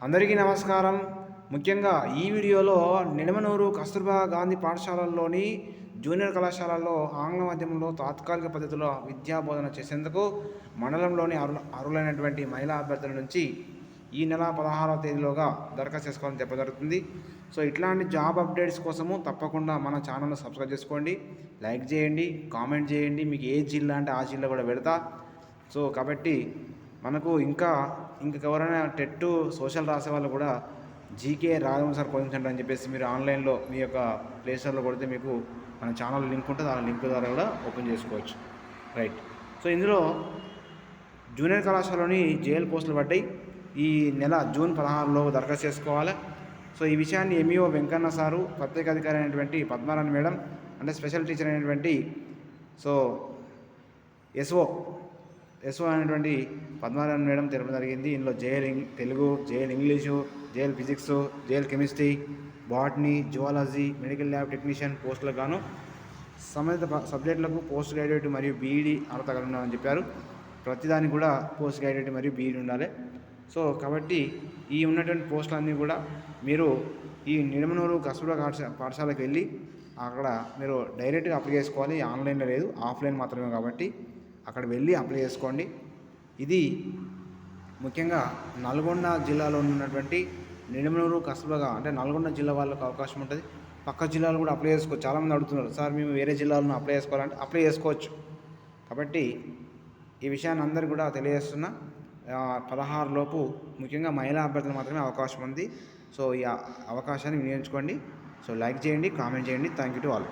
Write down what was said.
అందరికీ నమస్కారం. ముఖ్యంగా ఈ వీడియోలో నిడమనూరు కస్తూర్బా గాంధీ పాఠశాలల్లోని జూనియర్ కళాశాలల్లో ఆంగ్ల మాధ్యమంలో తాత్కాలిక పద్ధతిలో విద్యా బోధన చేసేందుకు మండలంలోని అర్హులైనటువంటి మహిళా అభ్యర్థుల నుంచి ఈ నెల 16వ తేదీలోగా దరఖాస్తు చేసుకోవాలని చెప్పజరుగుతుంది. సో ఇట్లాంటి జాబ్ అప్డేట్స్ కోసము తప్పకుండా మన ఛానల్ను సబ్స్క్రైబ్ చేసుకోండి, లైక్ చేయండి, కామెంట్ చేయండి. మీకు ఏ జిల్లా అంటే ఆ జిల్లా కూడా పెడతా. సో కాబట్టి మనకు ఇంకా ఎవరైనా టెట్ సోషల్ రాసే వాళ్ళు కూడా GK Raghavan sir coaching centre అని చెప్పేసి మీరు ఆన్లైన్లో మీ యొక్క ప్లే స్టోర్లో కొడితే మీకు మన ఛానల్ లింక్ ఉంటుంది. ఆ లింక్ ద్వారా కూడా ఓపెన్ చేసుకోవచ్చు. రైట్. సో ఇందులో జూనియర్ కళాశాలలోని జేఎల్ పోస్టులు పడ్డాయి. ఈ నెల జూన్ 16లో దరఖాస్తు చేసుకోవాలి. సో ఈ విషయాన్ని ఎంఈఓ వెంకన్న సారు, ప్రత్యేక అధికారి అయినటువంటి పద్మారాణి మేడం, అంటే స్పెషల్ టీచర్ అయినటువంటి సో ఎస్ఓ అయినటువంటి పద్మారాయణ మేడం తెలపడం జరిగింది. ఇందులో JL Telugu, JL English, JL physics, JL chemistry, botany, zoology, medical lab technician పోస్టులకు గాను సంబంధిత సబ్జెక్టులకు పోస్ట్ గ్రాడ్యుయేట్ మరియు బీఈడి అర్హత కలిగి ఉండాలని చెప్పారు. ప్రతిదానికి కూడా పోస్ట్ గ్రాడ్యుయేట్ మరియు బీఈడి ఉండాలి. సో కాబట్టి ఈ ఉన్నటువంటి పోస్టులన్నీ కూడా మీరు ఈ నిడమనూరు కస్తూర్బా పాఠశాలకు వెళ్ళి అక్కడ మీరు డైరెక్ట్గా అప్లై చేసుకోవాలి. ఆన్లైన్లో లేదు, ఆఫ్లైన్ మాత్రమే. కాబట్టి అక్కడ వెళ్ళి అప్లై చేసుకోండి. ఇది ముఖ్యంగా నల్గొండ జిల్లాలో ఉన్నటువంటి నిడమనూరు కస్తూర్బా, అంటే నల్గొండ జిల్లా వాళ్ళకు అవకాశం ఉంటుంది. పక్క జిల్లాలు కూడా అప్లై చేసుకోవచ్చు. చాలామంది అడుగుతున్నారు, సార్ మేము వేరే జిల్లాలను అప్లై చేసుకోవాలంటే అప్లై చేసుకోవచ్చు. కాబట్టి ఈ విషయాన్ని అందరికీ కూడా తెలియజేస్తున్నా. 16 లోపు ముఖ్యంగా మహిళా అభ్యర్థులు మాత్రమే అవకాశం ఉంది. సో ఈ అవకాశాన్ని వినియోగించుకోండి. సో లైక్ చేయండి, కామెంట్ చేయండి. Thank you to all.